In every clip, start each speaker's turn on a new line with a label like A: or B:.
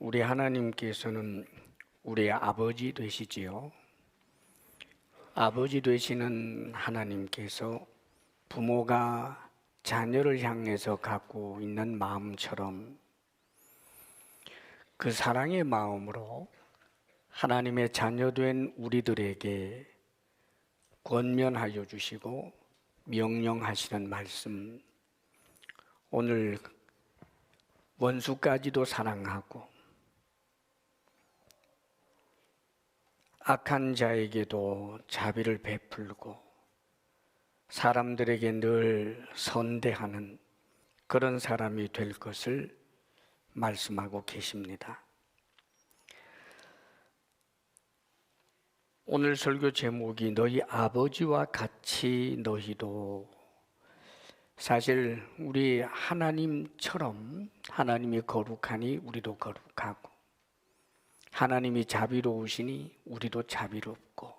A: 우리 하나님께서는 우리의 아버지 되시지요. 아버지 되시는 하나님께서 부모가 자녀를 향해서 갖고 있는 마음처럼 그 사랑의 마음으로 하나님의 자녀된 우리들에게 권면하여 주시고 명령하시는 말씀, 오늘 원수까지도 사랑하고 악한 자에게도 자비를 베풀고 사람들에게 늘 선대하는 그런 사람이 될 것을 말씀하고 계십니다. 오늘 설교 제목이 너희 아버지와 같이 너희도, 사실 우리 하나님처럼 하나님이 거룩하니 우리도 거룩하고, 하나님이 자비로우시니 우리도 자비롭고,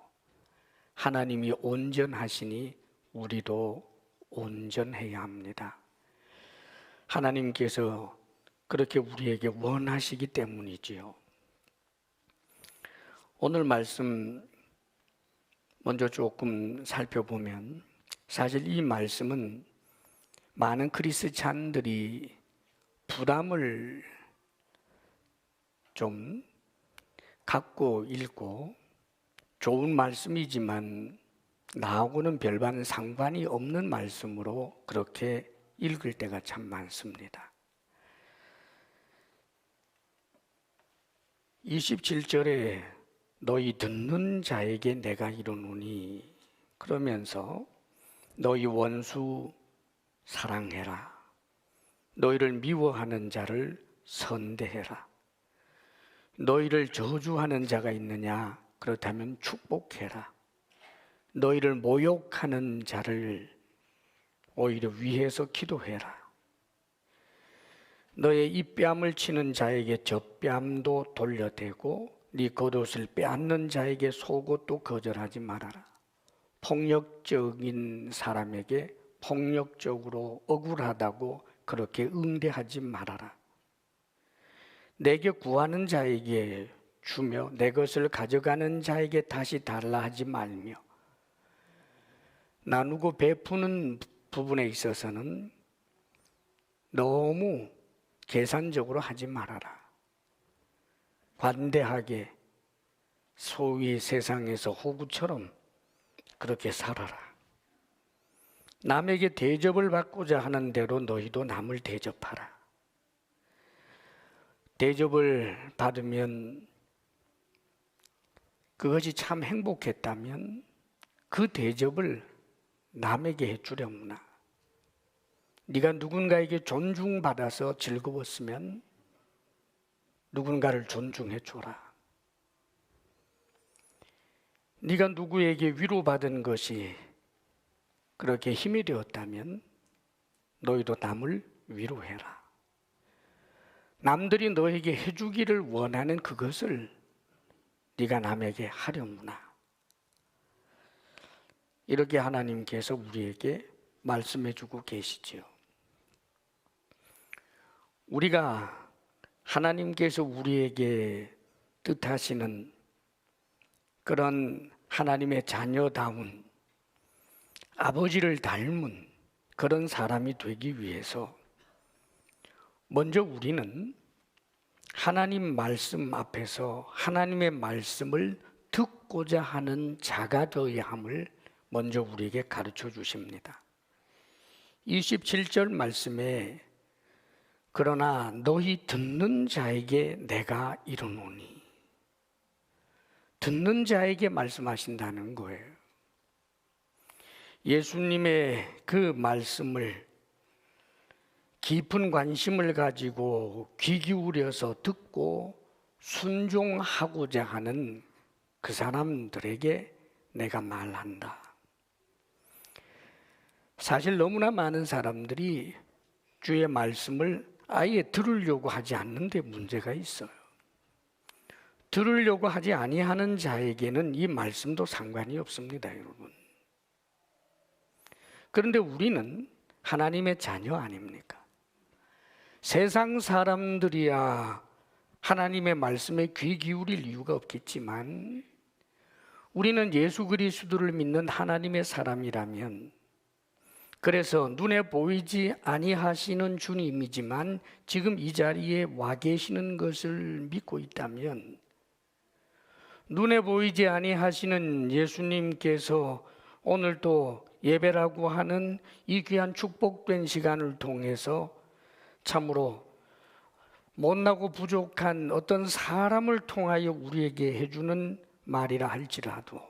A: 하나님이 온전하시니 우리도 온전해야 합니다. 하나님께서 그렇게 우리에게 원하시기 때문이지요. 오늘 말씀 먼저 조금 살펴보면, 사실 이 말씀은 많은 크리스찬들이 부담을 좀 갖고 읽고, 좋은 말씀이지만 나하고는 별반 상관이 없는 말씀으로 그렇게 읽을 때가 참 많습니다. 27절에 너희 듣는 자에게 내가 이르노니, 그러면서 너희 원수 사랑해라, 너희를 미워하는 자를 선대해라, 너희를 저주하는 자가 있느냐? 그렇다면 축복해라, 너희를 모욕하는 자를 오히려 위해서 기도해라, 너의 입뺨을 치는 자에게 젖뺨도 돌려대고 네 겉옷을 빼앗는 자에게 속옷도 거절하지 말아라. 폭력적인 사람에게 폭력적으로 억울하다고 그렇게 응대하지 말아라. 내게 구하는 자에게 주며 내 것을 가져가는 자에게 다시 달라 하지 말며, 나누고 베푸는 부분에 있어서는 너무 계산적으로 하지 말아라. 관대하게 소위 세상에서 호구처럼 그렇게 살아라. 남에게 대접을 받고자 하는 대로 너희도 남을 대접하라. 대접을 받으면 그것이 참 행복했다면 그 대접을 남에게 해주려무나. 네가 누군가에게 존중받아서 즐거웠으면 누군가를 존중해줘라. 네가 누구에게 위로받은 것이 그렇게 힘이 되었다면 너희도 남을 위로해라. 남들이 너에게 해주기를 원하는 그것을 네가 남에게 하려무나. 이렇게 하나님께서 우리에게 말씀해주고 계시지요. 우리가 하나님께서 우리에게 뜻하시는 그런 하나님의 자녀다운 아버지를 닮은 그런 사람이 되기 위해서 먼저 우리는 하나님 말씀 앞에서 하나님의 말씀을 듣고자 하는 자가 되어야 함을 먼저 우리에게 가르쳐 주십니다. 27절 말씀에 그러나 너희 듣는 자에게 내가 이르노니, 듣는 자에게 말씀하신다는 거예요. 예수님의 그 말씀을 깊은 관심을 가지고 귀 기울여서 듣고 순종하고자 하는 그 사람들에게 내가 말한다. 사실 너무나 많은 사람들이 주의 말씀을 아예 들으려고 하지 않는데 문제가 있어요. 들으려고 하지 아니하는 자에게는 이 말씀도 상관이 없습니다, 여러분. 그런데 우리는 하나님의 자녀 아닙니까? 세상 사람들이야 하나님의 말씀에 귀 기울일 이유가 없겠지만 우리는 예수 그리스도를 믿는 하나님의 사람이라면, 그래서 눈에 보이지 아니하시는 주님이지만 지금 이 자리에 와 계시는 것을 믿고 있다면, 눈에 보이지 아니하시는 예수님께서 오늘도 예배라고 하는 이 귀한 축복된 시간을 통해서 참으로 못나고 부족한 어떤 사람을 통하여 우리에게 해주는 말이라 할지라도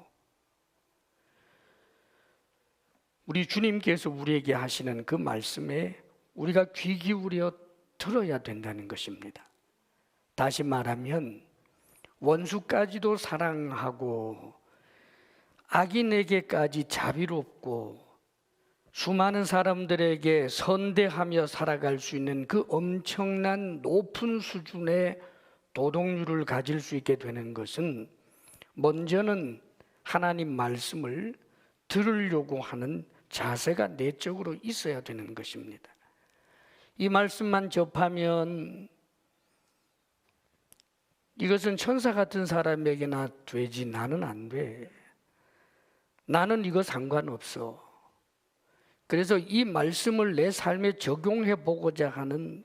A: 우리 주님께서 우리에게 하시는 그 말씀에 우리가 귀 기울여 들어야 된다는 것입니다. 다시 말하면 원수까지도 사랑하고 악인에게까지 자비롭고 수많은 사람들에게 선대하며 살아갈 수 있는 그 엄청난 높은 수준의 도덕률을 가질 수 있게 되는 것은 먼저는 하나님 말씀을 들으려고 하는 자세가 내적으로 있어야 되는 것입니다. 이 말씀만 접하면 이것은 천사 같은 사람에게나 되지, 나는 안 돼, 나는 이거 상관없어. 그래서 이 말씀을 내 삶에 적용해 보고자 하는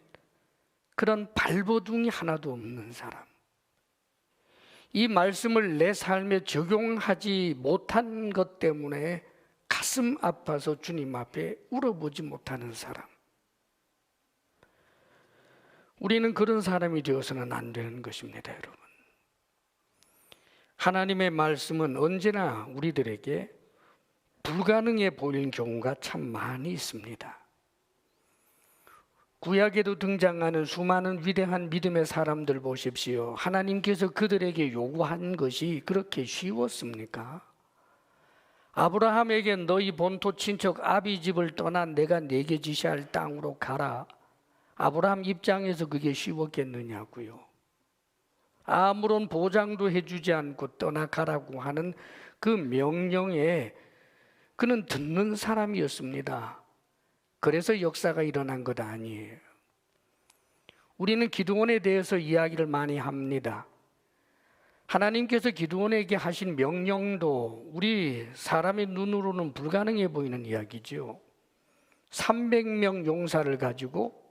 A: 그런 발버둥이 하나도 없는 사람, 이 말씀을 내 삶에 적용하지 못한 것 때문에 가슴 아파서 주님 앞에 울어보지 못하는 사람, 우리는 그런 사람이 되어서는 안 되는 것입니다. 여러분, 하나님의 말씀은 언제나 우리들에게 불가능해 보이는 경우가 참 많이 있습니다. 구약에도 등장하는 수많은 위대한 믿음의 사람들 보십시오. 하나님께서 그들에게 요구한 것이 그렇게 쉬웠습니까? 아브라함에게 너희 본토 친척 아비 집을 떠나 내가 네게 지시할 땅으로 가라. 아브라함 입장에서 그게 쉬웠겠느냐고요. 아무런 보장도 해주지 않고 떠나가라고 하는 그 명령에 그는 듣는 사람이었습니다. 그래서 역사가 일어난 것 아니에요. 우리는 기드온에 대해서 이야기를 많이 합니다. 하나님께서 기드온에게 하신 명령도 우리 사람의 눈으로는 불가능해 보이는 이야기죠. 300명 용사를 가지고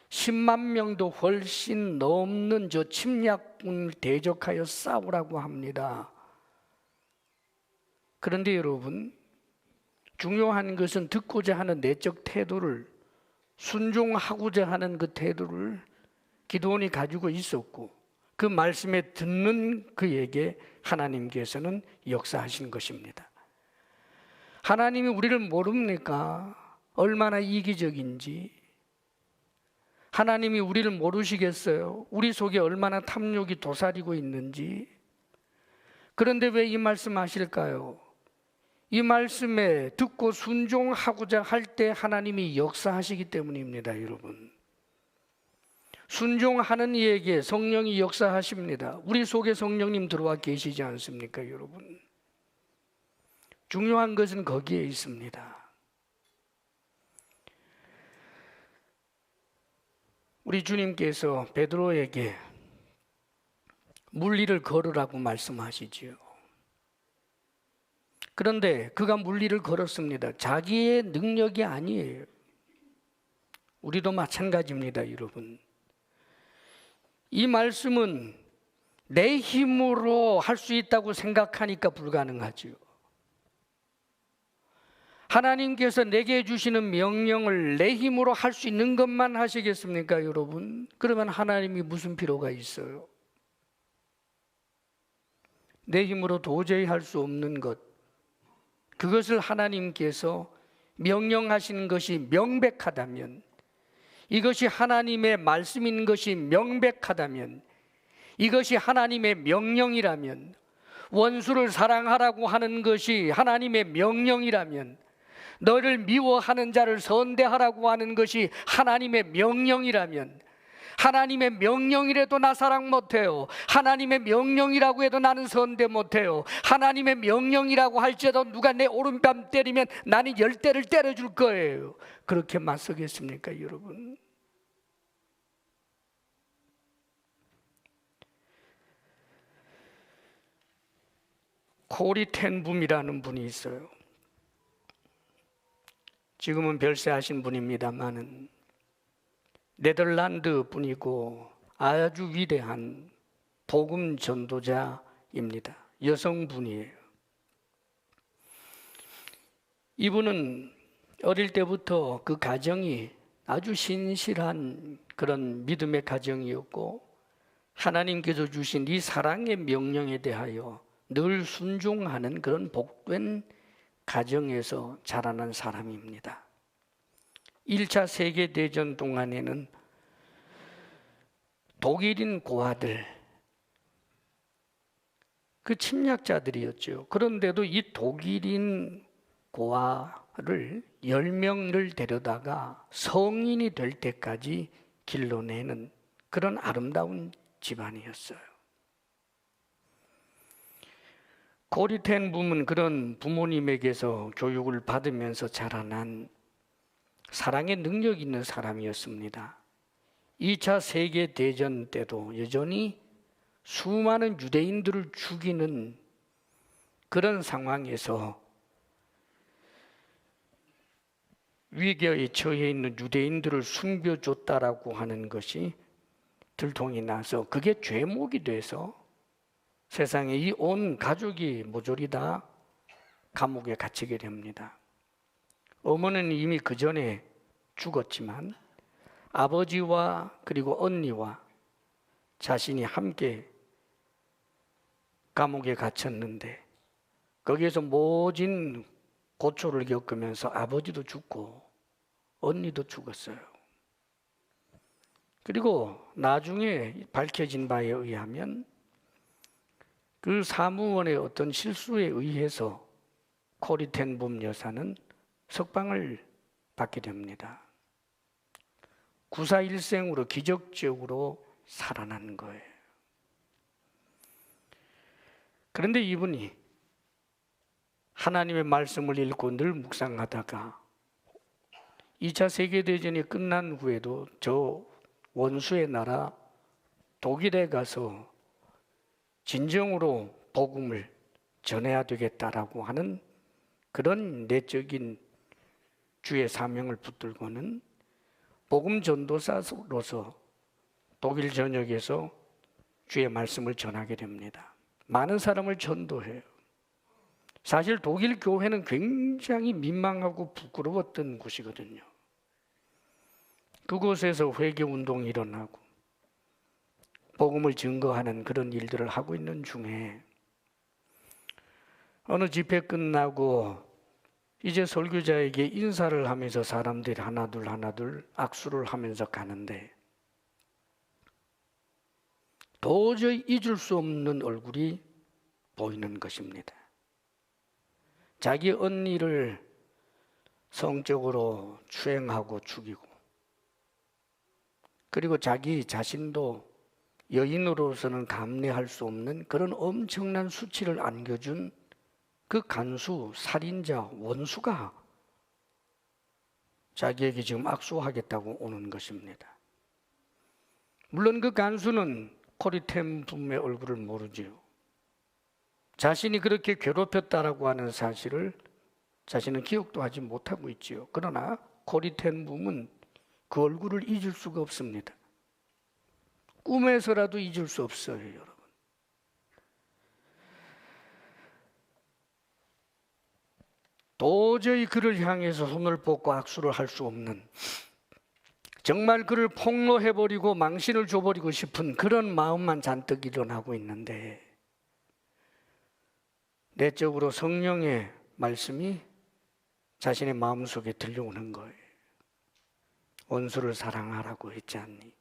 A: 10만 명도 훨씬 넘는 저 침략군을 대적하여 싸우라고 합니다. 그런데 여러분, 중요한 것은 듣고자 하는 내적 태도를, 순종하고자 하는 그 태도를 기드온이 가지고 있었고, 그 말씀에 듣는 그에게 하나님께서는 역사하신 것입니다. 하나님이 우리를 모릅니까? 얼마나 이기적인지. 하나님이 우리를 모르시겠어요? 우리 속에 얼마나 탐욕이 도사리고 있는지. 그런데 왜 이 말씀 하실까요? 이 말씀에 듣고 순종하고자 할 때 하나님이 역사하시기 때문입니다. 여러분, 순종하는 이에게 성령이 역사하십니다. 우리 속에 성령님 들어와 계시지 않습니까? 여러분, 중요한 것은 거기에 있습니다. 우리 주님께서 베드로에게 물리를 걸으라고 말씀하시지요. 그런데 그가 물리를 걸었습니다. 자기의 능력이 아니에요. 우리도 마찬가지입니다. 여러분, 이 말씀은 내 힘으로 할 수 있다고 생각하니까 불가능하지요. 하나님께서 내게 주시는 명령을 내 힘으로 할 수 있는 것만 하시겠습니까, 여러분? 그러면 하나님이 무슨 필요가 있어요? 내 힘으로 도저히 할 수 없는 것, 그것을 하나님께서 명령하시는 것이 명백하다면, 이것이 하나님의 말씀인 것이 명백하다면, 이것이 하나님의 명령이라면, 원수를 사랑하라고 하는 것이 하나님의 명령이라면, 너를 미워하는 자를 선대하라고 하는 것이 하나님의 명령이라면, 하나님의 명령이라도 나 사랑 못해요, 하나님의 명령이라고 해도 나는 선대 못해요, 하나님의 명령이라고 할지라도 누가 내 오른뺨 때리면 나는 10대를 때려줄 거예요, 그렇게 맞서겠습니까, 여러분? 코리 텐붐이라는 분이 있어요. 지금은 별세하신 분입니다만은 네덜란드 분이고 아주 위대한 복음 전도자입니다. 여성분이에요. 이분은 어릴 때부터 그 가정이 아주 신실한 그런 믿음의 가정이었고, 하나님께서 주신 이 사랑의 명령에 대하여 늘 순종하는 그런 복된 가정에서 자라난 사람입니다. 1차 세계대전 동안에는 독일인 고아들, 그 침략자들이었죠. 그런데도 이 독일인 고아를 10명을 데려다가 성인이 될 때까지 길러내는 그런 아름다운 집안이었어요. 코리 텐붐은 그런 부모님에게서 교육을 받으면서 자라난 사랑의 능력 있는 사람이었습니다. 2차 세계대전 때도 여전히 수많은 유대인들을 죽이는 그런 상황에서 위기에 처해 있는 유대인들을 숨겨줬다라고 하는 것이 들통이 나서 그게 죄목이 돼서 세상에 이 온 가족이 모조리 다 감옥에 갇히게 됩니다. 어머니는 이미 그 전에 죽었지만 아버지와 그리고 언니와 자신이 함께 감옥에 갇혔는데 거기에서 모진 고초를 겪으면서 아버지도 죽고 언니도 죽었어요. 그리고 나중에 밝혀진 바에 의하면 그 사무원의 어떤 실수에 의해서 코리 텐붐 여사는 석방을 받게 됩니다. 구사일생으로 기적적으로 살아난 거예요. 그런데 이분이 하나님의 말씀을 읽고 늘 묵상하다가 2차 세계대전이 끝난 후에도 저 원수의 나라 독일에 가서 진정으로 복음을 전해야 되겠다라고 하는 그런 내적인 주의 사명을 붙들고는 복음 전도사로서 독일 전역에서 주의 말씀을 전하게 됩니다. 많은 사람을 전도해요. 사실 독일 교회는 굉장히 민망하고 부끄러웠던 곳이거든요. 그곳에서 회개운동이 일어나고 복음을 증거하는 그런 일들을 하고 있는 중에 어느 집회 끝나고 이제 설교자에게 인사를 하면서 사람들이 하나둘 악수를 하면서 가는데 도저히 잊을 수 없는 얼굴이 보이는 것입니다. 자기 언니를 성적으로 추행하고 죽이고 그리고 자기 자신도 여인으로서는 감내할 수 없는 그런 엄청난 수치를 안겨준 그 간수, 살인자, 원수가 자기에게 지금 악수하겠다고 오는 것입니다. 물론 그 간수는 코리 텐붐의 얼굴을 모르지요. 자신이 그렇게 괴롭혔다라고 하는 사실을 자신은 기억도 하지 못하고 있지요. 그러나 코리 텐붐은 그 얼굴을 잊을 수가 없습니다. 꿈에서라도 잊을 수 없어요, 여러분. 도저히 그를 향해서 손을 뻗고 악수를 할 수 없는, 정말 그를 폭로해버리고 망신을 줘버리고 싶은 그런 마음만 잔뜩 일어나고 있는데 내적으로 성령의 말씀이 자신의 마음속에 들려오는 거예요. 원수를 사랑하라고 했지 않니?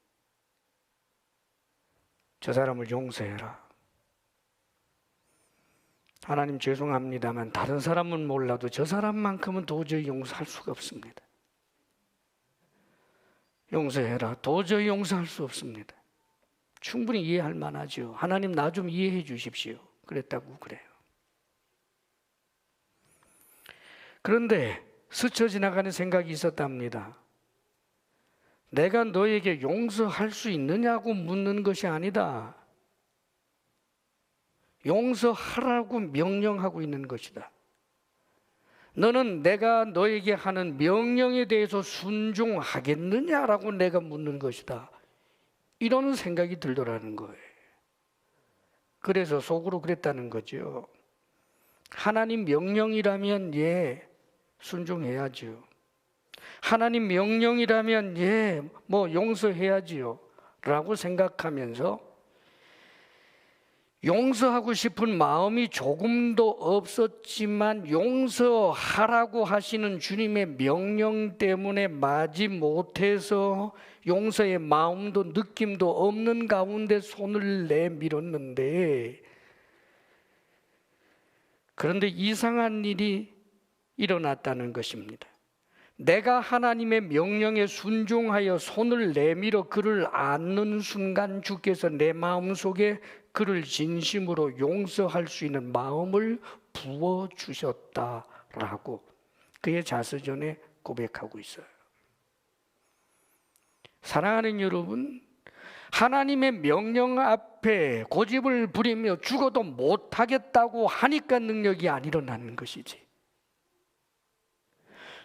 A: 저 사람을 용서해라. 하나님 죄송합니다만 다른 사람은 몰라도 저 사람만큼은 도저히 용서할 수가 없습니다. 용서해라. 도저히 용서할 수 없습니다. 충분히 이해할 만하죠. 하나님 나 좀 이해해 주십시오. 그랬다고 그래요. 그런데 스쳐 지나가는 생각이 있었답니다. 내가 너에게 용서할 수 있느냐고 묻는 것이 아니다. 용서하라고 명령하고 있는 것이다. 너는 내가 너에게 하는 명령에 대해서 순종하겠느냐라고 내가 묻는 것이다. 이런 생각이 들더라는 거예요. 그래서 속으로 그랬다는 거죠. 하나님 명령이라면 예, 순종해야죠. 하나님 명령이라면 예, 뭐 용서해야지요 라고 생각하면서 용서하고 싶은 마음이 조금도 없었지만 용서하라고 하시는 주님의 명령 때문에 마지 못해서 용서의 마음도 느낌도 없는 가운데 손을 내밀었는데, 그런데 이상한 일이 일어났다는 것입니다. 내가 하나님의 명령에 순종하여 손을 내밀어 그를 안는 순간 주께서 내 마음속에 그를 진심으로 용서할 수 있는 마음을 부어주셨다라고 그의 자서전에 고백하고 있어요. 사랑하는 여러분, 하나님의 명령 앞에 고집을 부리며 죽어도 못하겠다고 하니까 능력이 안 일어나는 것이지,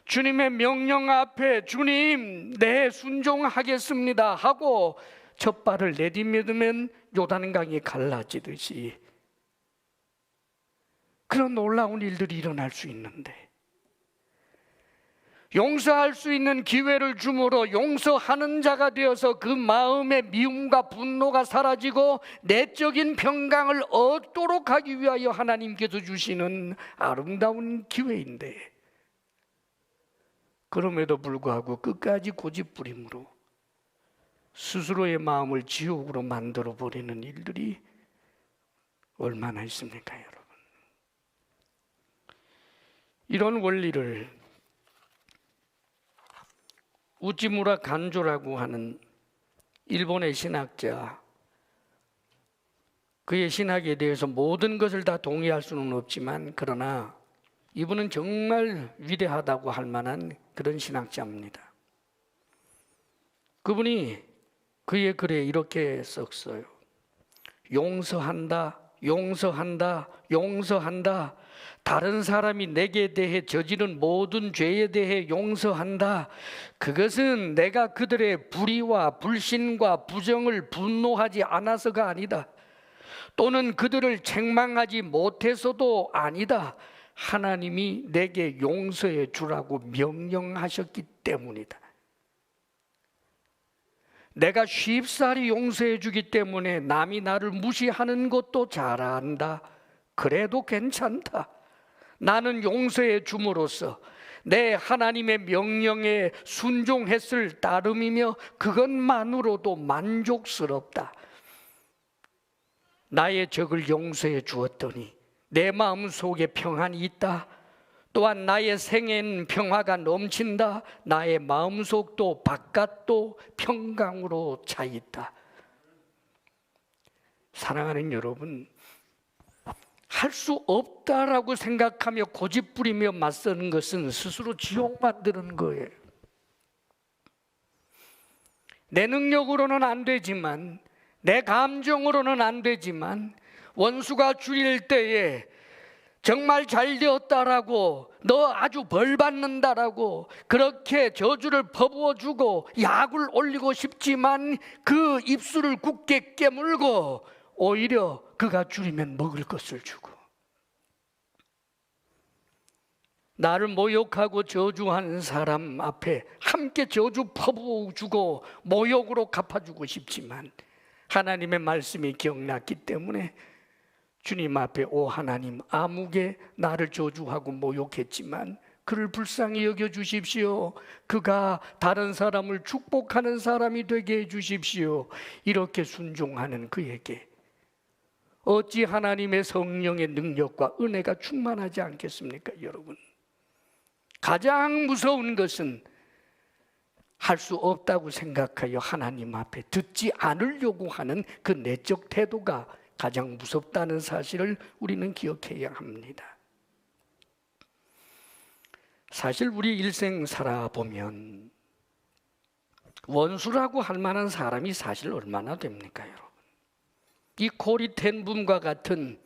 A: 주님의 명령 앞에 주님 네 순종하겠습니다 하고 첫 발을 내디디면 요단강이 갈라지듯이 그런 놀라운 일들이 일어날 수 있는데, 용서할 수 있는 기회를 주므로 용서하는 자가 되어서 그 마음의 미움과 분노가 사라지고 내적인 평강을 얻도록 하기 위하여 하나님께서 주시는 아름다운 기회인데, 그럼에도 불구하고 끝까지 고집부림으로 스스로의 마음을 지옥으로 만들어 버리는 일들이 얼마나 있습니까, 여러분? 이런 원리를 우찌무라 간조라고 하는 일본의 신학자, 그의 신학에 대해서 모든 것을 다 동의할 수는 없지만 그러나 이분은 정말 위대하다고 할 만한 그런 신학자입니다. 그분이 그의 글에 이렇게 썼어요. 용서한다, 용서한다, 용서한다. 다른 사람이 내게 대해 저지른 모든 죄에 대해 용서한다. 그것은 내가 그들의 불의와 불신과 부정을 분노하지 않아서가 아니다. 또는 그들을 책망하지 못해서도 아니다. 하나님이 내게 용서해 주라고 명령하셨기 때문이다. 내가 쉽사리 용서해 주기 때문에 남이 나를 무시하는 것도 잘 안다. 그래도 괜찮다. 나는 용서해 줌으로써 내 하나님의 명령에 순종했을 따름이며 그것만으로도 만족스럽다. 나의 적을 용서해 주었더니 내 마음속에 평안이 있다. 또한 나의 생에는 평화가 넘친다. 나의 마음속도 바깥도 평강으로 차 있다. 사랑하는 여러분, 할 수 없다라고 생각하며 고집부리며 맞서는 것은 스스로 지옥 만드는 거예요. 내 능력으로는 안 되지만, 내 감정으로는 안 되지만, 원수가 줄일 때에 정말 잘 되었다라고, 너 아주 벌 받는다라고 그렇게 저주를 퍼부어주고 약을 올리고 싶지만 그 입술을 굳게 깨물고 오히려 그가 줄이면 먹을 것을 주고, 나를 모욕하고 저주하는 사람 앞에 함께 저주 퍼부어주고 모욕으로 갚아주고 싶지만 하나님의 말씀이 기억났기 때문에 주님 앞에 오 하나님, 아무개 나를 저주하고 모욕했지만 그를 불쌍히 여겨주십시오. 그가 다른 사람을 축복하는 사람이 되게 해주십시오. 이렇게 순종하는 그에게 어찌 하나님의 성령의 능력과 은혜가 충만하지 않겠습니까, 여러분? 가장 무서운 것은 할 수 없다고 생각하여 하나님 앞에 듣지 않으려고 하는 그 내적 태도가 가장 무섭다는 사실을 우리는 기억해야 합니다. 사실 우리 일생 살아보면 원수라고 할 만한 사람이 사실 얼마나 됩니까, 여러분? 이 코리텐 분과 같은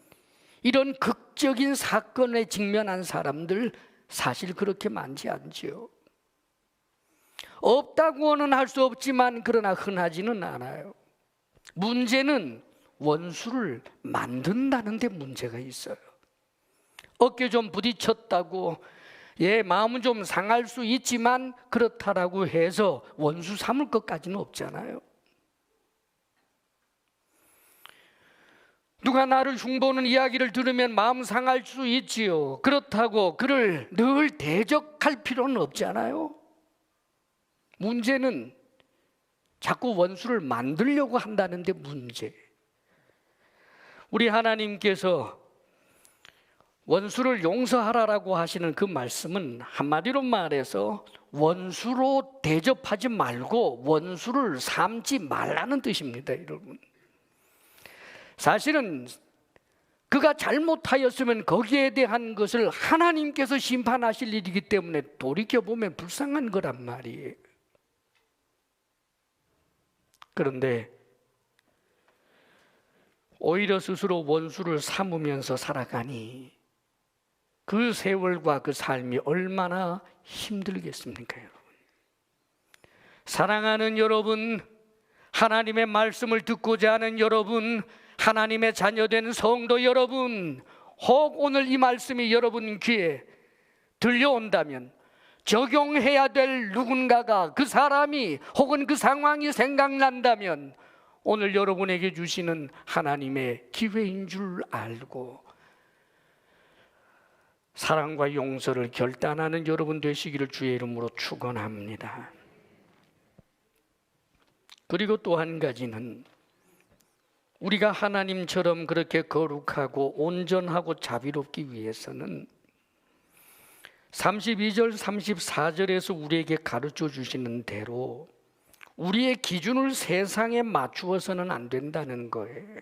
A: 이런 극적인 사건에 직면한 사람들 사실 그렇게 많지 않지요. 없다고는 할 수 없지만 그러나 흔하지는 않아요. 문제는 원수를 만든다는 데 문제가 있어요. 어깨 좀 부딪혔다고 마음은 좀 상할 수 있지만 그렇다라고 해서 원수 삼을 것까지는 없잖아요. 누가 나를 흉보는 이야기를 들으면 마음 상할 수 있지요. 그렇다고 그를 늘 대적할 필요는 없잖아요. 문제는 자꾸 원수를 만들려고 한다는 데 문제. 우리 하나님께서 원수를 용서하라라고 하시는 그 말씀은 한마디로 말해서 원수로 대접하지 말고 원수를 삼지 말라는 뜻입니다, 여러분. 사실은 그가 잘못하였으면 거기에 대한 것을 하나님께서 심판하실 일이기 때문에 돌이켜보면 불쌍한 거란 말이에요. 그런데 오히려 스스로 원수를 삼으면서 살아가니 그 세월과 그 삶이 얼마나 힘들겠습니까, 여러분? 사랑하는 여러분, 하나님의 말씀을 듣고자 하는 여러분, 하나님의 자녀된 성도 여러분, 혹 오늘 이 말씀이 여러분 귀에 들려온다면 적용해야 될 누군가가, 그 사람이 혹은 그 상황이 생각난다면 오늘 여러분에게 주시는 하나님의 기회인 줄 알고 사랑과 용서를 결단하는 여러분 되시기를 주의 이름으로 축원합니다. 그리고 또 한 가지는 우리가 하나님처럼 그렇게 거룩하고 온전하고 자비롭기 위해서는 32절 34절에서 우리에게 가르쳐 주시는 대로 우리의 기준을 세상에 맞추어서는 안 된다는 거예요.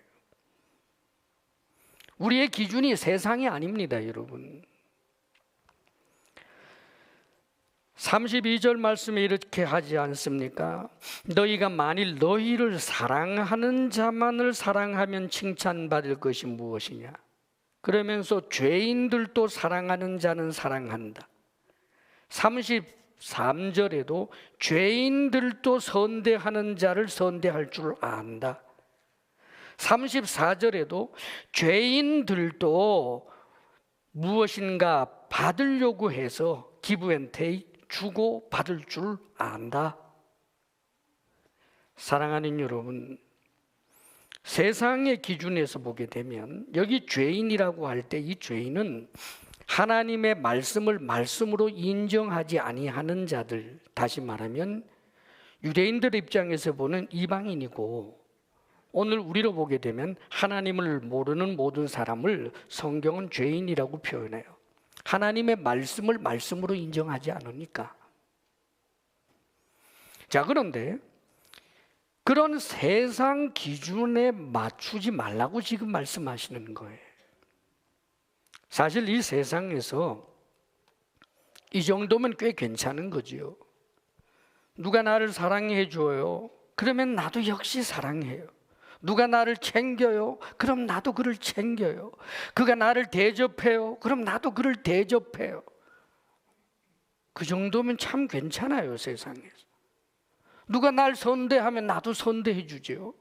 A: 우리의 기준이 세상이 아닙니다, 여러분. 32절 말씀에 이렇게 하지 않습니까? 너희가 만일 너희를 사랑하는 자만을 사랑하면 칭찬받을 것이 무엇이냐? 그러면서 죄인들도 사랑하는 자는 사랑한다. 33절에도 죄인들도 선대하는 자를 선대할 줄 안다. 34절에도 죄인들도 무엇인가 받으려고 해서 give and take, 주고 받을 줄 안다. 사랑하는 여러분, 세상의 기준에서 보게 되면 여기 죄인이라고 할 때 이 죄인은 하나님의 말씀을 말씀으로 인정하지 아니하는 자들, 다시 말하면 유대인들의 입장에서 보는 이방인이고, 오늘 우리로 보게 되면 하나님을 모르는 모든 사람을 성경은 죄인이라고 표현해요. 하나님의 말씀을 말씀으로 인정하지 않으니까. 자, 그런데 그런 세상 기준에 맞추지 말라고 지금 말씀하시는 거예요. 사실 이 세상에서 이 정도면 꽤 괜찮은 거지요. 누가 나를 사랑해 줘요, 그러면 나도 역시 사랑해요. 누가 나를 챙겨요, 그럼 나도 그를 챙겨요. 그가 나를 대접해요, 그럼 나도 그를 대접해요. 그 정도면 참 괜찮아요, 세상에서. 누가 날 선대하면 나도 선대해 주죠.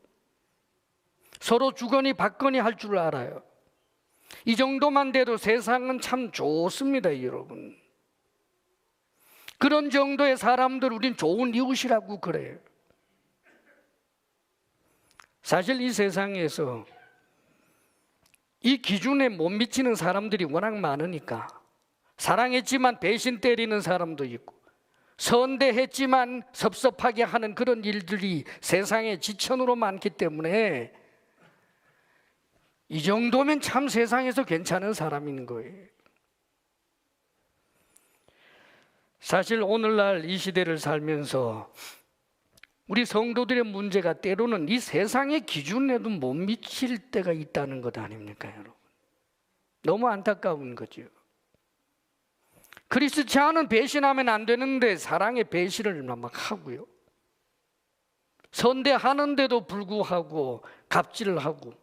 A: 서로 주거니 받거니 할 줄 알아요. 이 정도만 돼도 세상은 참 좋습니다, 여러분. 그런 정도의 사람들 우린 좋은 이웃이라고 그래요. 사실 이 세상에서 이 기준에 못 미치는 사람들이 워낙 많으니까, 사랑했지만 배신 때리는 사람도 있고, 선대했지만 섭섭하게 하는 그런 일들이 세상에 지천으로 많기 때문에 이 정도면 참 세상에서 괜찮은 사람인 거예요. 사실 오늘날 이 시대를 살면서 우리 성도들의 문제가 때로는 이 세상의 기준에도 못 미칠 때가 있다는 것 아닙니까, 여러분? 너무 안타까운 거죠. 크리스찬은 배신하면 안 되는데 사랑의 배신을 막 하고요. 선대하는데도 불구하고 갑질을 하고,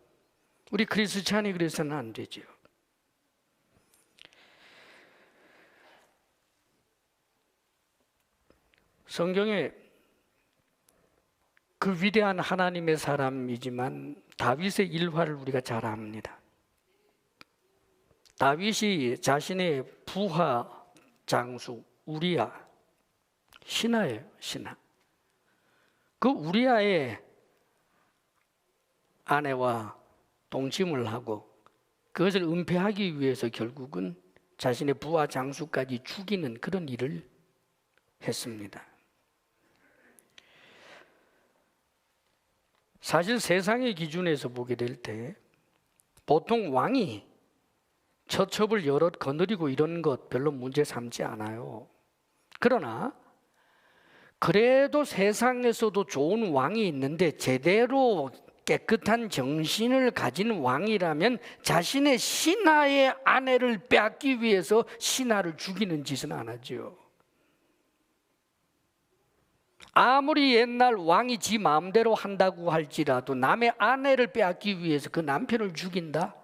A: 우리 크리스찬이 그래서는 안 되죠. 성경에 그 위대한 하나님의 사람이지만 다윗의 일화를 우리가 잘 압니다. 다윗이 자신의 부하 장수 우리야, 신하예요, 신하. 그 우리야의 아내와 동침을 하고 그것을 은폐하기 위해서 결국은 자신의 부하 장수까지 죽이는 그런 일을 했습니다. 사실 세상의 기준에서 보게 될 때 보통 왕이 처첩을 여럿 거느리고 이런 것 별로 문제 삼지 않아요. 그러나 그래도 세상에서도 좋은 왕이 있는데 제대로 깨끗한 정신을 가진 왕이라면 자신의 신하의 아내를 빼앗기 위해서 신하를 죽이는 짓은 안 하죠. 아무리 옛날 왕이 지 마음대로 한다고 할지라도 남의 아내를 빼앗기 위해서 그 남편을 죽인다?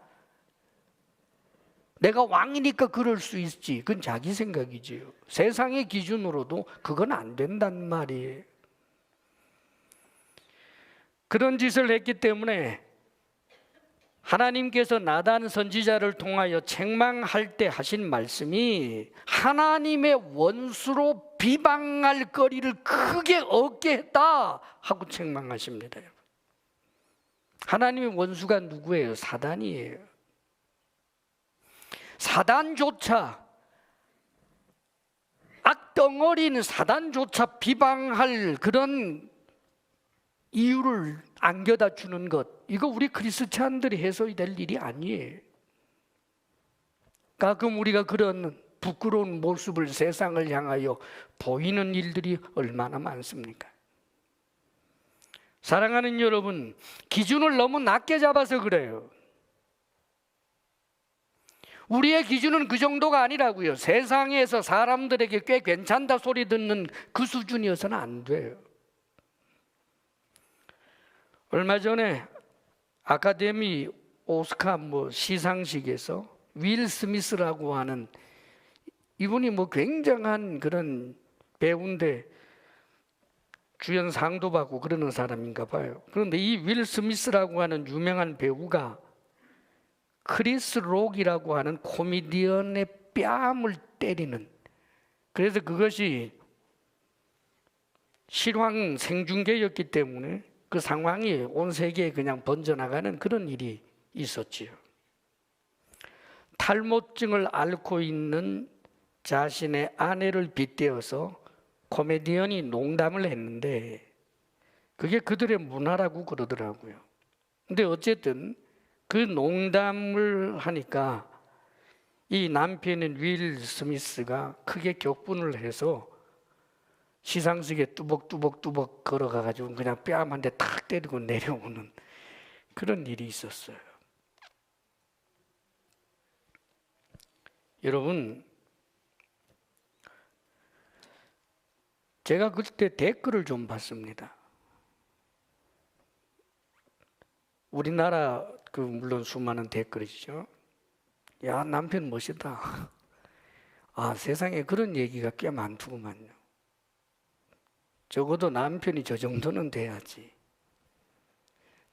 A: 내가 왕이니까 그럴 수 있지. 그건 자기 생각이지요. 세상의 기준으로도 그건 안 된단 말이에요. 그런 짓을 했기 때문에 하나님께서 나단 선지자를 통하여 책망할 때 하신 말씀이 하나님의 원수로 비방할 거리를 크게 얻게 했다 하고 책망하십니다. 하나님의 원수가 누구예요? 사단이에요. 사단조차, 악덩어리는 사단조차 비방할 그런 이유를 안겨다 주는 것, 이거 우리 크리스찬들이 해서야 될 일이 아니에요. 가끔 우리가 그런 부끄러운 모습을 세상을 향하여 보이는 일들이 얼마나 많습니까? 사랑하는 여러분, 기준을 너무 낮게 잡아서 그래요. 우리의 기준은 그 정도가 아니라고요. 세상에서 사람들에게 꽤 괜찮다 소리 듣는 그 수준이어서는 안 돼요. 얼마 전에 아카데미 오스카 시상식에서 윌 스미스라고 하는 이분이 굉장한 그런 배우인데 주연상도 받고 그러는 사람인가 봐요. 그런데 이 윌 스미스라고 하는 유명한 배우가 크리스 록이라고 하는 코미디언의 뺨을 때리는, 그래서 그것이 실황 생중계였기 때문에 그 상황이 온 세계에 그냥 번져나가는 그런 일이 있었지요. 탈모증을 앓고 있는 자신의 아내를 빗대어서 코미디언이 농담을 했는데 그게 그들의 문화라고 그러더라고요. 근데 어쨌든 그 농담을 하니까 이 남편인 윌 스미스가 크게 격분을 해서 시상식에 뚜벅뚜벅 걸어가가지고 그냥 뺨 한 대 탁 때리고 내려오는 그런 일이 있었어요. 여러분, 제가 그때 댓글을 좀 봤습니다. 우리나라 물론 수많은 댓글이죠. 야, 남편 멋있다. 아, 세상에 그런 얘기가 꽤 많더구만요. 적어도 남편이 저 정도는 돼야지.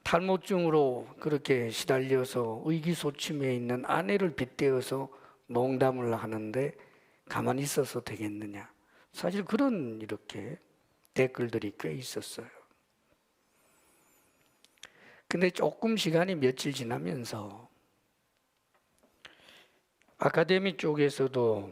A: 탈모증으로 그렇게 시달려서 의기소침해 있는 아내를 빗대어서 농담을 하는데 가만히 있어서 되겠느냐. 사실 그런 이렇게 댓글들이 꽤 있었어요. 근데 조금 시간이 며칠 지나면서 아카데미 쪽에서도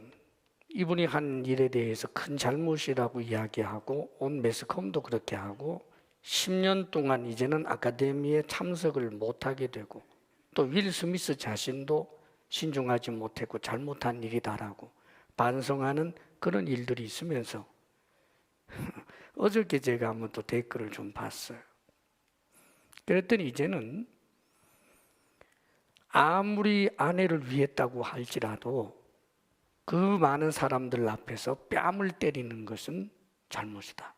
A: 이분이 한 일에 대해서 큰 잘못이라고 이야기하고 온 매스컴도 그렇게 하고 10년 동안 이제는 아카데미에 참석을 못하게 되고 또 윌 스미스 자신도 신중하지 못했고 잘못한 일이다라고 반성하는 그런 일들이 있으면서 어저께 제가 한번 또 댓글을 좀 봤어요. 그랬더니 이제는 아무리 아내를 위했다고 할지라도 그 많은 사람들 앞에서 뺨을 때리는 것은 잘못이다.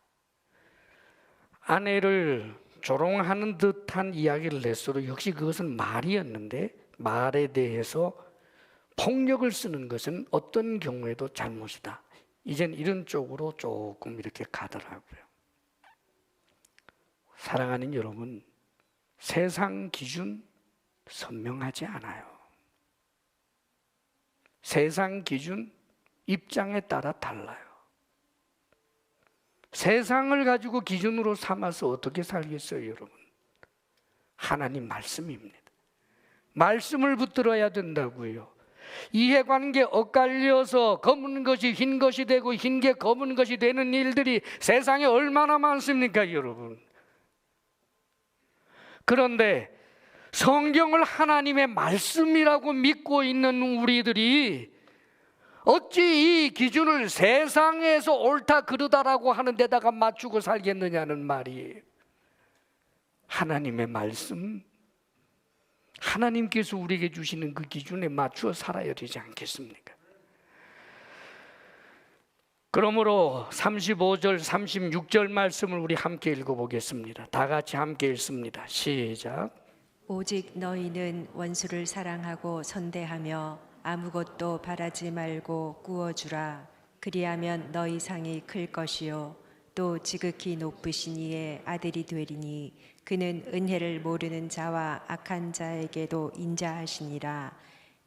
A: 아내를 조롱하는 듯한 이야기를 냈어도 역시 그것은 말이었는데 말에 대해서 폭력을 쓰는 것은 어떤 경우에도 잘못이다. 이젠 이런 쪽으로 조금 이렇게 가더라고요. 사랑하는 여러분, 세상 기준 선명하지 않아요. 세상 기준 입장에 따라 달라요. 세상을 가지고 기준으로 삼아서 어떻게 살겠어요, 여러분? 하나님 말씀입니다. 말씀을 붙들어야 된다고요. 이해관계 엇갈려서 검은 것이 흰 것이 되고 흰 게 검은 것이 되는 일들이 세상에 얼마나 많습니까, 여러분? 그런데 성경을 하나님의 말씀이라고 믿고 있는 우리들이 어찌 이 기준을 세상에서 옳다 그르다라고 하는 데다가 맞추고 살겠느냐는 말이에요. 하나님의 말씀, 하나님께서 우리에게 주시는 그 기준에 맞추어 살아야 되지 않겠습니까? 그러므로 35절, 36절 말씀을 우리 함께 읽어보겠습니다. 다 같이 함께 읽습니다. 시작.
B: 오직 너희는 원수를 사랑하고 선대하며 아무것도 바라지 말고 구워주라. 그리하면 너희 상이 클 것이요 또 지극히 높으신 이의 아들이 되리니 그는 은혜를 모르는 자와 악한 자에게도 인자하시니라.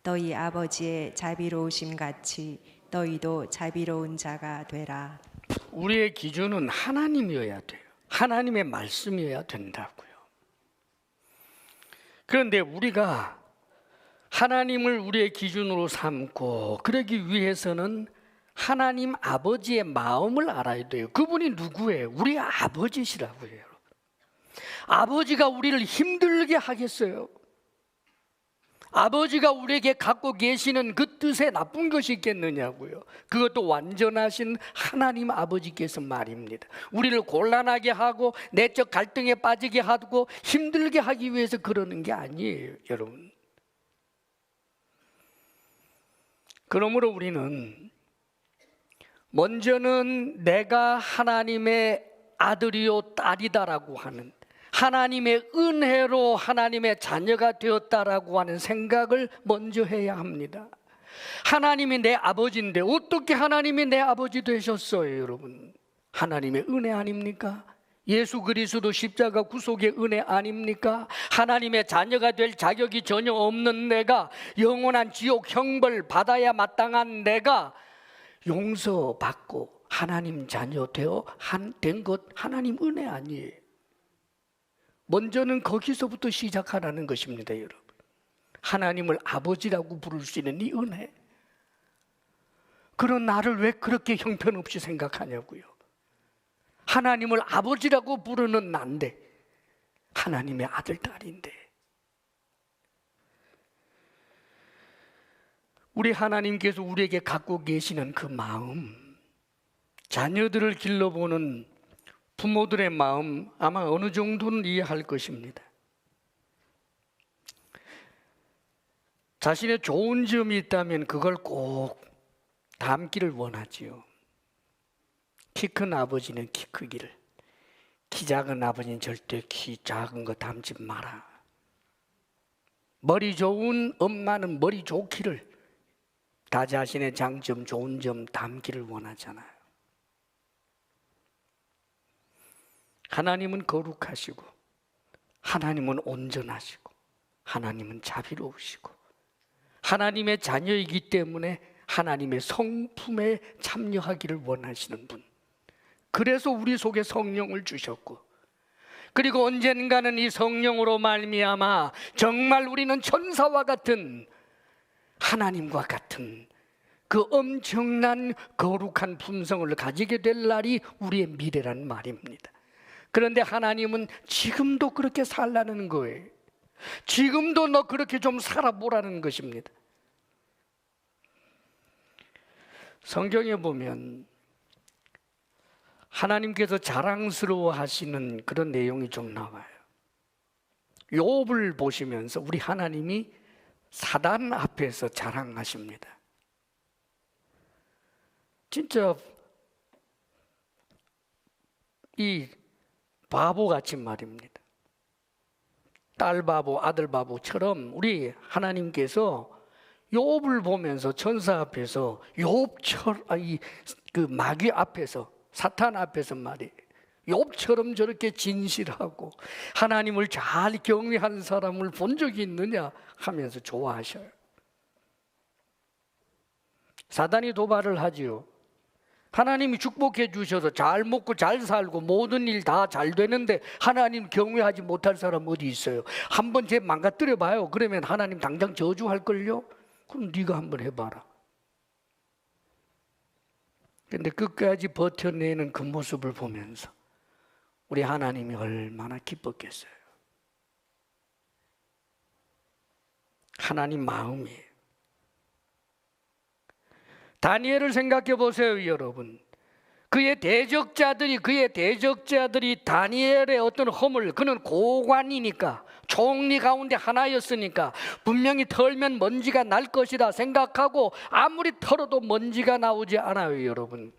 B: 너희 아버지의 자비로우심 같이 너희도 자비로운 자가 되라.
A: 우리의 기준은 하나님이어야 돼요. 하나님의 말씀이어야 된다고요. 그런데 우리가 하나님을 우리의 기준으로 삼고 그러기 위해서는 하나님 아버지의 마음을 알아야 돼요. 그분이 누구예요? 우리 아버지시라고요. 아버지가 우리를 힘들게 하겠어요? 아버지가 우리에게 갖고 계시는 그 뜻에 나쁜 것이 있겠느냐고요. 그것도 완전하신 하나님 아버지께서 말입니다. 우리를 곤란하게 하고 내적 갈등에 빠지게 하고 힘들게 하기 위해서 그러는 게 아니에요, 여러분. 그러므로 우리는 먼저는 내가 하나님의 아들이요 딸이다라고 하는, 하나님의 은혜로 하나님의 자녀가 되었다라고 하는 생각을 먼저 해야 합니다. 하나님이 내 아버지인데 어떻게 하나님이 내 아버지 되셨어요, 여러분? 하나님의 은혜 아닙니까? 예수 그리스도 십자가 구속의 은혜 아닙니까? 하나님의 자녀가 될 자격이 전혀 없는 내가, 영원한 지옥 형벌 받아야 마땅한 내가 용서받고 하나님 자녀 된 것, 하나님 은혜 아니에요. 먼저는 거기서부터 시작하라는 것입니다, 여러분. 하나님을 아버지라고 부를 수 있는 이 은혜. 그런 나를 왜 그렇게 형편없이 생각하냐고요. 하나님을 아버지라고 부르는 난데, 하나님의 아들, 딸인데. 우리 하나님께서 우리에게 갖고 계시는 그 마음, 자녀들을 길러보는 부모들의 마음 아마 어느 정도는 이해할 것입니다. 자신의 좋은 점이 있다면 그걸 꼭 담기를 원하지요. 키 큰 아버지는 키 크기를, 키 작은 아버지는 절대 키 작은 거 담지 마라. 머리 좋은 엄마는 머리 좋기를, 다 자신의 장점, 좋은 점 담기를 원하잖아요. 하나님은 거룩하시고, 하나님은 온전하시고, 하나님은 자비로우시고, 하나님의 자녀이기 때문에 하나님의 성품에 참여하기를 원하시는 분. 그래서 우리 속에 성령을 주셨고, 그리고 언젠가는 이 성령으로 말미암아 정말 우리는 천사와 같은, 하나님과 같은 그 엄청난 거룩한 품성을 가지게 될 날이 우리의 미래란 말입니다. 그런데 하나님은 지금도 그렇게 살라는 거예요. 지금도 너 그렇게 좀 살아보라는 것입니다. 성경에 보면 하나님께서 자랑스러워 하시는 그런 내용이 좀 나와요. 욥을 보시면서 우리 하나님이 사단 앞에서 자랑하십니다. 진짜 이 바보같이 말입니다. 딸 바보, 아들 바보처럼 우리 하나님께서 욥을 보면서 천사 앞에서 욥처럼 그 마귀 앞에서 사탄 앞에서 말이에요. 욥처럼 저렇게 진실하고 하나님을 잘 경외하는 사람을 본 적이 있느냐 하면서 좋아하셔요. 사단이 도발을 하지요. 하나님이 축복해 주셔서 잘 먹고 잘 살고 모든 일 다 잘 되는데 하나님 경외하지 못할 사람 어디 있어요? 한번 쟤 망가뜨려 봐요. 그러면 하나님 당장 저주할걸요? 그럼 네가 한번 해봐라. 근데 끝까지 버텨내는 그 모습을 보면서 우리 하나님이 얼마나 기뻤겠어요. 하나님 마음이에요. 다니엘을 생각해 보세요, 여러분. 그의 대적자들이 다니엘의 어떤 허물, 그는 고관이니까 총리 가운데 하나였으니까 분명히 털면 먼지가 날 것이다 생각하고 아무리 털어도 먼지가 나오지 않아요, 여러분.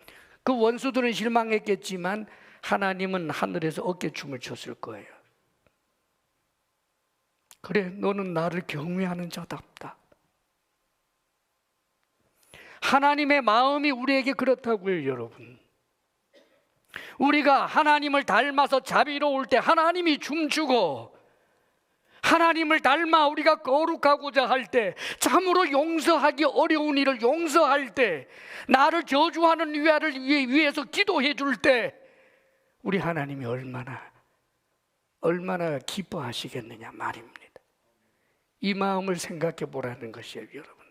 A: 그 원수들은 실망했겠지만 하나님은 하늘에서 어깨춤을 췄을 거예요. 그래, 너는 나를 경외하는 자답다. 하나님의 마음이 우리에게 그렇다고요, 여러분. 우리가 하나님을 닮아서 자비로울 때 하나님이 춤추고, 하나님을 닮아 우리가 거룩하고자 할 때, 참으로 용서하기 어려운 일을 용서할 때, 나를 저주하는 위아를 위해서 기도해 줄 때 우리 하나님이 얼마나 기뻐하시겠느냐 말입니다. 이 마음을 생각해 보라는 것이에요, 여러분.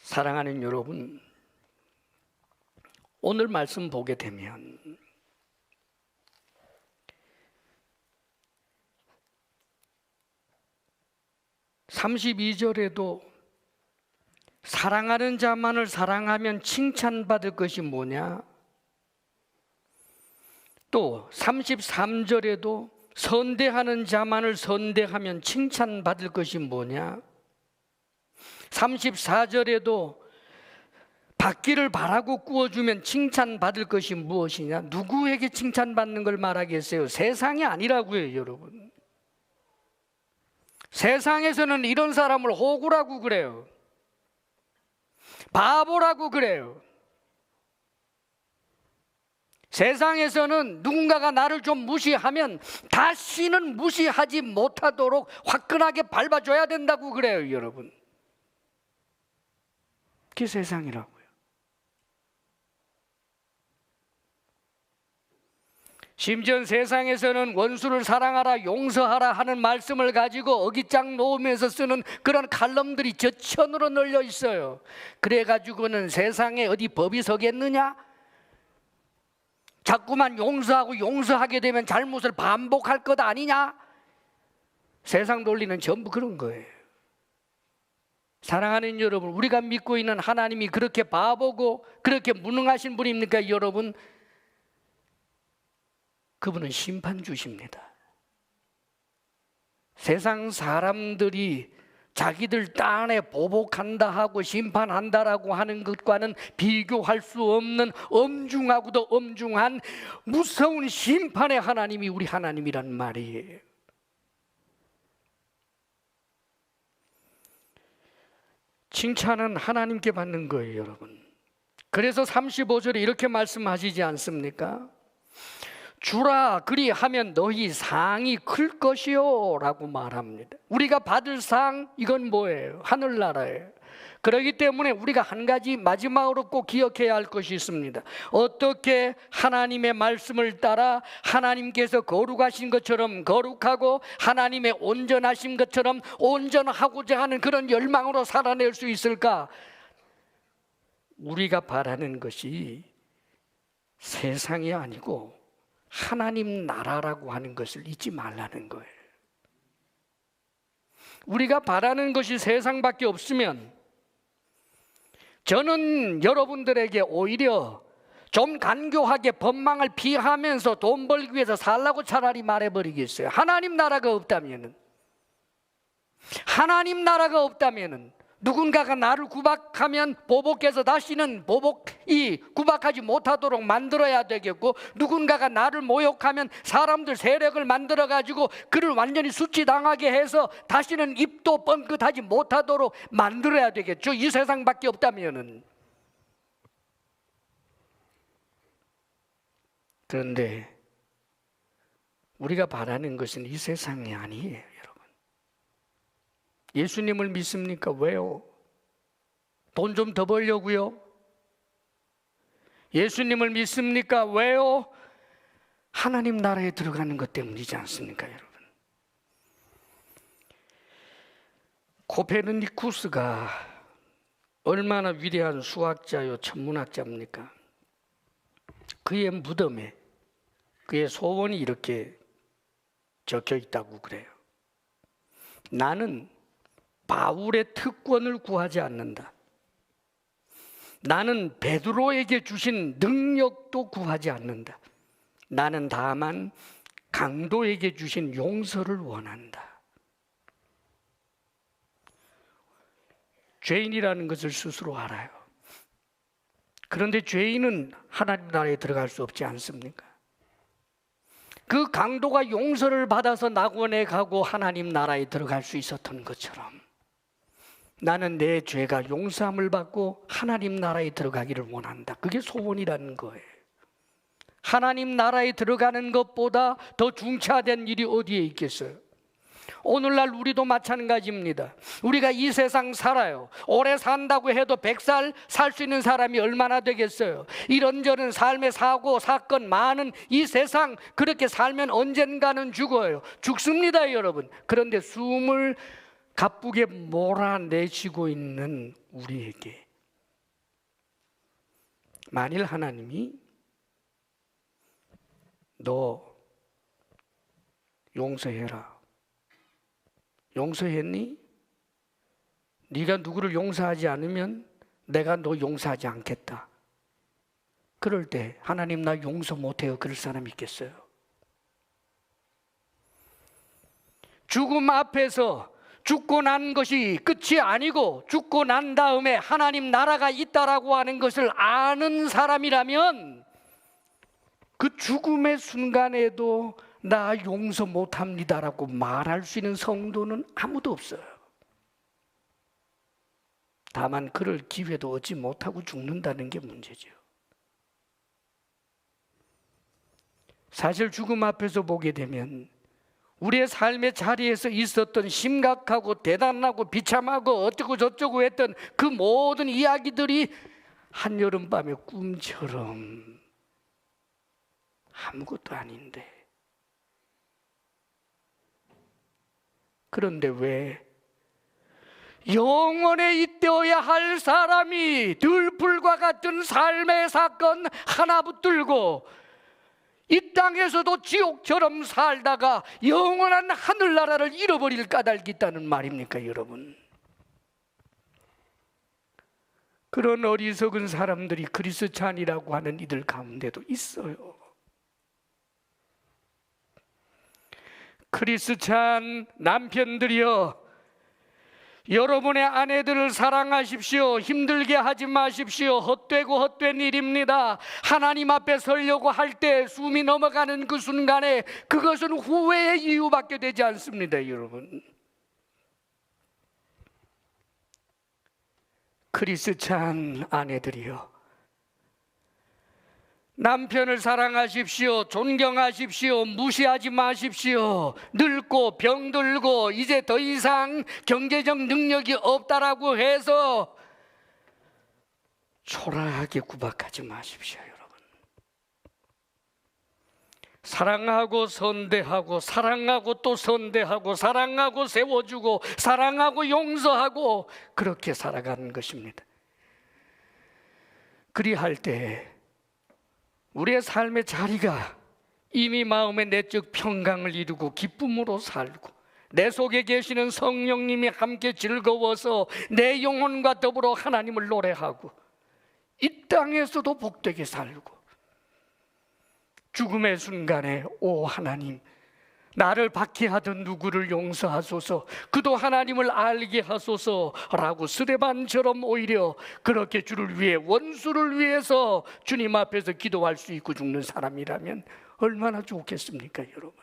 A: 사랑하는 여러분, 오늘 말씀 보게 되면 32절에도 사랑하는 자만을 사랑하면 칭찬받을 것이 뭐냐? 또 33절에도 선대하는 자만을 선대하면 칭찬받을 것이 뭐냐? 34절에도 받기를 바라고 구워주면 칭찬받을 것이 무엇이냐? 누구에게 칭찬받는 걸 말하겠어요? 세상이 아니라고요, 여러분. 세상에서는 이런 사람을 호구라고 그래요. 바보라고 그래요. 세상에서는 누군가가 나를 좀 무시하면 다시는 무시하지 못하도록 화끈하게 밟아줘야 된다고 그래요, 여러분. 그게 세상이라고요. 심지어 세상에서는 원수를 사랑하라, 용서하라 하는 말씀을 가지고 어깃장 놓으면서 쓰는 그런 칼럼들이 저천으로 널려 있어요. 그래가지고는 세상에 어디 법이 서겠느냐? 자꾸만 용서하고 용서하게 되면 잘못을 반복할 것 아니냐? 세상 논리는 전부 그런 거예요. 사랑하는 여러분, 우리가 믿고 있는 하나님이 그렇게 바보고 그렇게 무능하신 분입니까, 여러분? 그분은 심판 주십니다. 세상 사람들이 자기들 딴에 보복한다 하고 심판한다라고 하는 것과는 비교할 수 없는 엄중하고도 엄중한 무서운 심판의 하나님이 우리 하나님이란 말이에요. 칭찬은 하나님께 받는 거예요, 여러분. 그래서 35절에 이렇게 말씀하시지 않습니까? 주라 그리하면 너희 상이 클 것이요 라고 말합니다. 우리가 받을 상, 이건 뭐예요? 하늘나라예요. 그렇기 때문에 우리가 한 가지 마지막으로 꼭 기억해야 할 것이 있습니다. 어떻게 하나님의 말씀을 따라 하나님께서 거룩하신 것처럼 거룩하고 하나님의 온전하신 것처럼 온전하고자 하는 그런 열망으로 살아낼 수 있을까? 우리가 바라는 것이 세상이 아니고 하나님 나라라고 하는 것을 잊지 말라는 거예요. 우리가 바라는 것이 세상밖에 없으면 저는 여러분들에게 오히려 좀 간교하게 법망을 피하면서 돈 벌기 위해서 살라고 차라리 말해버리겠어요. 하나님 나라가 없다면은 누군가가 나를 구박하면 보복해서 다시는 구박하지 못하도록 만들어야 되겠고, 누군가가 나를 모욕하면 사람들 세력을 만들어 가지고 그를 완전히 수치당하게 해서 다시는 입도 뻥끗하지 못하도록 만들어야 되겠죠. 이 세상밖에 없다면은. 그런데 우리가 바라는 것은 이 세상이 아니에요, 여러분. 예수님을 믿습니까? 왜요? 돈 좀 더 벌려고요? 예수님을 믿습니까? 왜요? 하나님 나라에 들어가는 것 때문이지 않습니까, 여러분? 코페르니쿠스가 얼마나 위대한 수학자요 천문학자입니까? 그의 무덤에 그의 소원이 이렇게 적혀 있다고 그래요. 나는 바울의 특권을 구하지 않는다. 나는 베드로에게 주신 능력도 구하지 않는다. 나는 다만 강도에게 주신 용서를 원한다. 죄인이라는 것을 스스로 알아요. 그런데 죄인은 하나님 나라에 들어갈 수 없지 않습니까? 그 강도가 용서를 받아서 낙원에 가고 하나님 나라에 들어갈 수 있었던 것처럼 나는 내 죄가 용서함을 받고 하나님 나라에 들어가기를 원한다. 그게 소원이라는 거예요. 하나님 나라에 들어가는 것보다 더 중차된 일이 어디에 있겠어요? 오늘날 우리도 마찬가지입니다. 우리가 이 세상 살아요. 오래 산다고 해도 100살 살 수 있는 사람이 얼마나 되겠어요? 이런저런 삶의 사고, 사건 많은 이 세상, 그렇게 살면 언젠가는 죽어요. 죽습니다, 여러분. 그런데 숨을 가쁘게 몰아내쉬고 있는 우리에게 만일 하나님이 너 용서해라, 용서했니? 네가 누구를 용서하지 않으면 내가 너 용서하지 않겠다. 그럴 때 하나님 나 용서 못해요, 그럴 사람 있겠어요? 죽음 앞에서 죽고 난 것이 끝이 아니고 죽고 난 다음에 하나님 나라가 있다라고 하는 것을 아는 사람이라면 그 죽음의 순간에도 나 용서 못합니다라고 말할 수 있는 성도는 아무도 없어요. 다만 그럴 기회도 얻지 못하고 죽는다는 게 문제죠. 사실 죽음 앞에서 보게 되면 우리의 삶의 자리에서 있었던 심각하고 대단하고 비참하고 어쩌고 저쩌고 했던 그 모든 이야기들이 한여름밤의 꿈처럼 아무것도 아닌데, 그런데 왜 영원에 잇대어야 할 사람이 들불과 같은 삶의 사건 하나 붙들고 이 땅에서도 지옥처럼 살다가 영원한 하늘나라를 잃어버릴 까닭이 있다는 말입니까, 여러분? 그런 어리석은 사람들이 그리스찬이라고 하는 이들 가운데도 있어요. 크리스찬 남편들이여, 여러분의 아내들을 사랑하십시오. 힘들게 하지 마십시오. 헛되고 헛된 일입니다. 하나님 앞에 서려고 할 때 숨이 넘어가는 그 순간에 그것은 후회의 이유밖에 되지 않습니다, 여러분. 크리스찬 아내들이여, 남편을 사랑하십시오. 존경하십시오. 무시하지 마십시오. 늙고 병들고 이제 더 이상 경제적 능력이 없다라고 해서 초라하게 구박하지 마십시오, 여러분. 사랑하고 선대하고 사랑하고 또 선대하고 사랑하고 세워주고 사랑하고 용서하고 그렇게 살아가는 것입니다. 그리할 때 우리의 삶의 자리가 이미 마음의 내적 평강을 이루고 기쁨으로 살고 내 속에 계시는 성령님이 함께 즐거워서 내 영혼과 더불어 하나님을 노래하고 이 땅에서도 복되게 살고 죽음의 순간에 오 하나님, 나를 박해하던 누구를 용서하소서, 그도 하나님을 알게 하소서라고 스데반처럼 오히려 그렇게 주를 위해, 원수를 위해서 주님 앞에서 기도할 수 있고 죽는 사람이라면 얼마나 좋겠습니까, 여러분?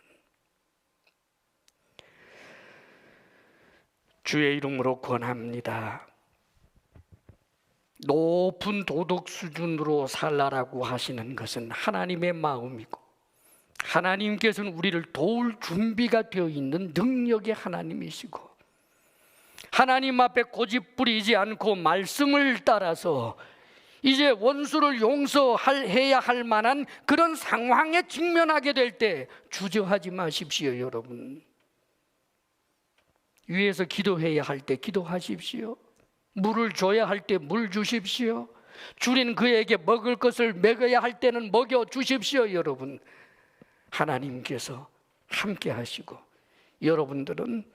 A: 주의 이름으로 권합니다. 높은 도덕 수준으로 살라라고 하시는 것은 하나님의 마음이고, 하나님께서는 우리를 도울 준비가 되어 있는 능력의 하나님이시고, 하나님 앞에 고집 부리지 않고 말씀을 따라서 이제 원수를 용서해야 할 만한 그런 상황에 직면하게 될 때 주저하지 마십시오, 여러분. 위에서 기도해야 할 때 기도하십시오. 물을 줘야 할 때 물 주십시오. 주린 그에게 먹을 것을 먹여야 할 때는 먹여 주십시오, 여러분. 하나님께서 함께 하시고, 여러분들은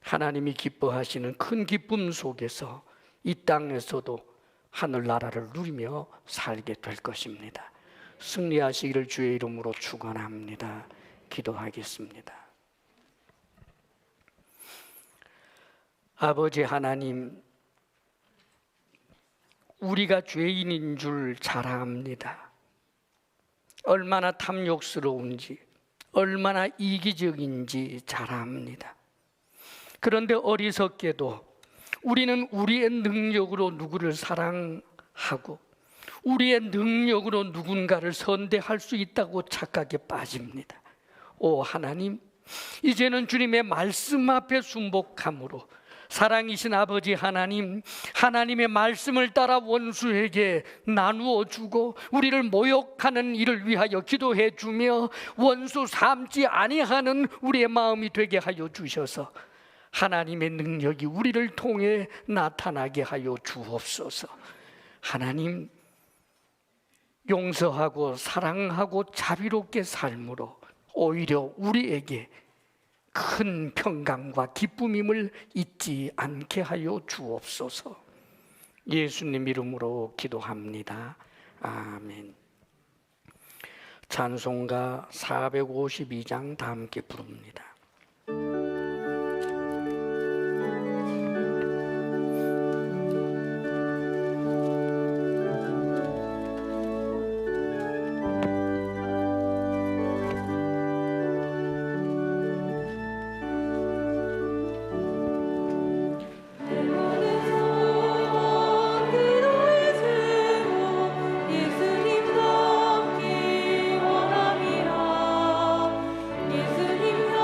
A: 하나님이 기뻐하시는 큰 기쁨 속에서 이 땅에서도 하늘나라를 누리며 살게 될 것입니다. 승리하시기를 주의 이름으로 축원합니다. 기도하겠습니다. 아버지 하나님, 우리가 죄인인 줄 잘 압니다. 얼마나 탐욕스러운지, 얼마나 이기적인지 잘 압니다. 그런데 어리석게도 우리는 우리의 능력으로 누구를 사랑하고 우리의 능력으로 누군가를 선대할 수 있다고 착각에 빠집니다. 오 하나님, 이제는 주님의 말씀 앞에 순복함으로 사랑이신 아버지 하나님, 하나님의 말씀을 따라 원수에게 나누어 주고 우리를 모욕하는 일을 위하여 기도해 주며 원수 삼지 아니하는 우리의 마음이 되게 하여 주셔서 하나님의 능력이 우리를 통해 나타나게 하여 주옵소서. 하나님, 용서하고 사랑하고 자비롭게 삶으로 오히려 우리에게 큰 평강과 기쁨임을 잊지 않게 하여 주옵소서. 예수님 이름으로 기도합니다. 아멘. 찬송가 452장 다 함께 부릅니다.
C: 예수님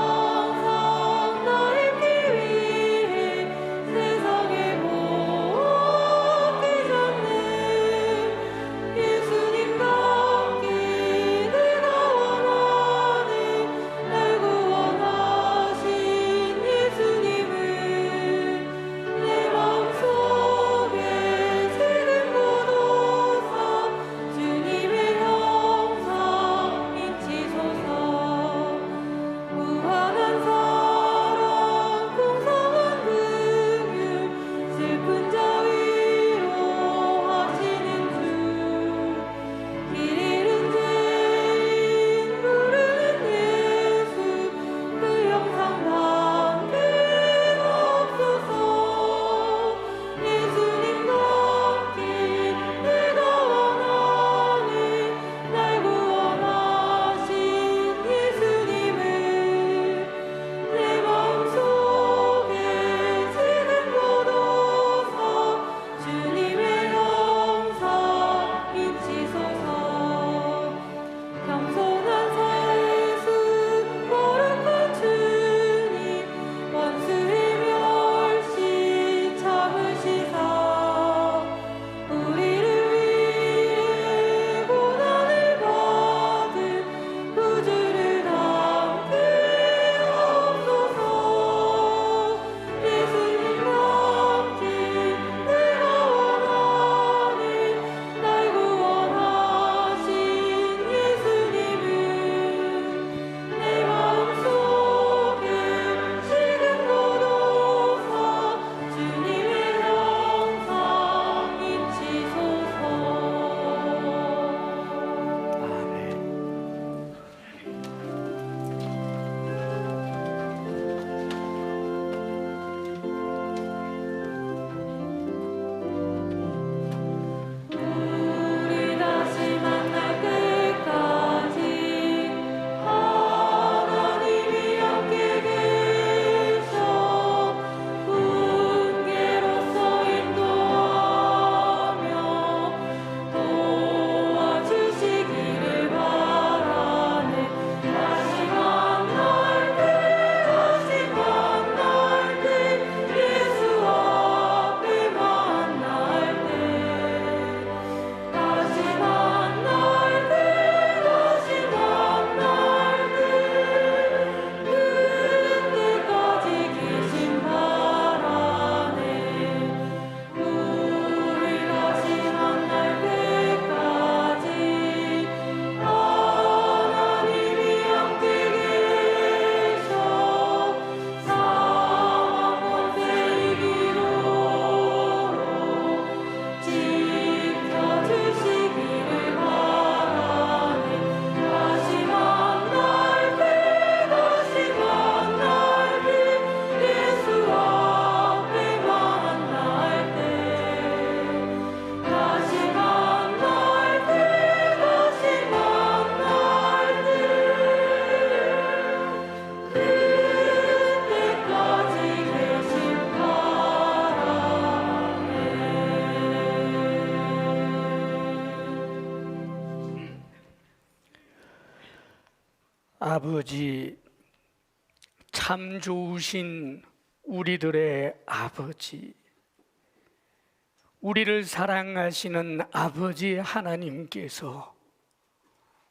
A: 아버지, 참 좋으신 우리들의 아버지, 우리를 사랑하시는 아버지 하나님께서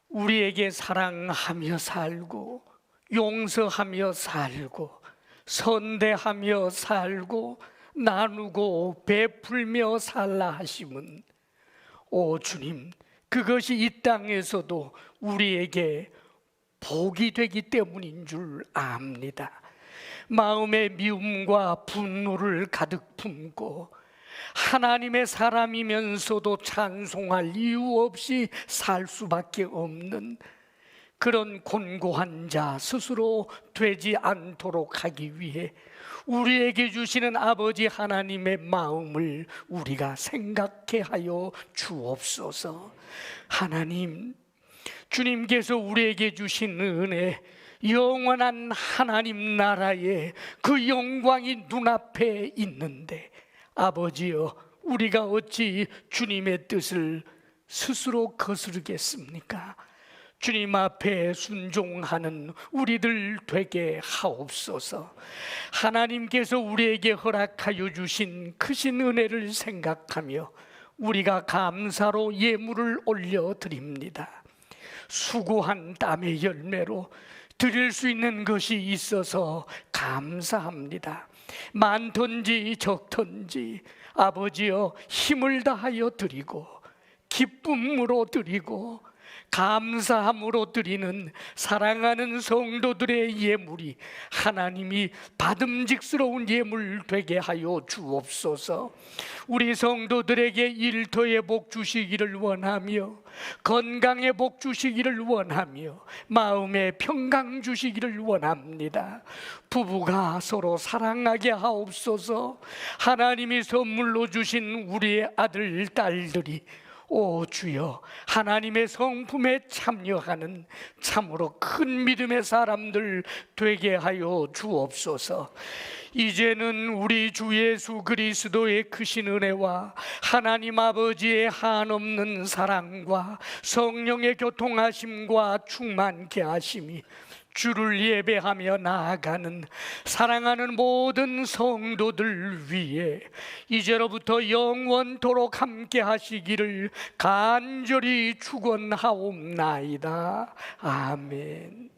A: 우리에게 사랑하며 살고 용서하며 살고 선대하며 살고 나누고 베풀며 살라 하심은, 오 주님, 그것이 이 땅에서도 우리에게 복이 되기 때문인 줄 압니다. 마음의 미움과 분노를 가득 품고 하나님의 사람이면서도 찬송할 이유 없이 살 수밖에 없는 그런 곤고한 자 스스로 되지 않도록 하기 위해 우리에게 주시는 아버지 하나님의 마음을 우리가 생각해 하여 주옵소서. 하나님, 주님께서 우리에게 주신 은혜, 영원한 하나님 나라의 그 영광이 눈앞에 있는데, 아버지여, 우리가 어찌 주님의 뜻을 스스로 거스르겠습니까? 주님 앞에 순종하는 우리들 되게 하옵소서. 하나님께서 우리에게 허락하여 주신 크신 은혜를 생각하며 우리가 감사로 예물을 올려드립니다. 수고한 땀의 열매로 드릴 수 있는 것이 있어서 감사합니다. 많든지 적든지 아버지여, 힘을 다하여 드리고 기쁨으로 드리고 감사함으로 드리는 사랑하는 성도들의 예물이 하나님이 받음직스러운 예물 되게 하여 주옵소서. 우리 성도들에게 일터의 복 주시기를 원하며 건강의 복 주시기를 원하며 마음의 평강 주시기를 원합니다. 부부가 서로 사랑하게 하옵소서. 하나님이 선물로 주신 우리의 아들, 딸들이 오 주여, 하나님의 성품에 참여하는 참으로 큰 믿음의 사람들 되게 하여 주옵소서. 이제는 우리 주 예수 그리스도의 크신 은혜와 하나님 아버지의 한없는 사랑과 성령의 교통하심과 충만케 하심이 주를 예배하며 나아가는 사랑하는 모든 성도들 위해 이제로부터 영원토록 함께 하시기를 간절히 축원하옵나이다. 아멘.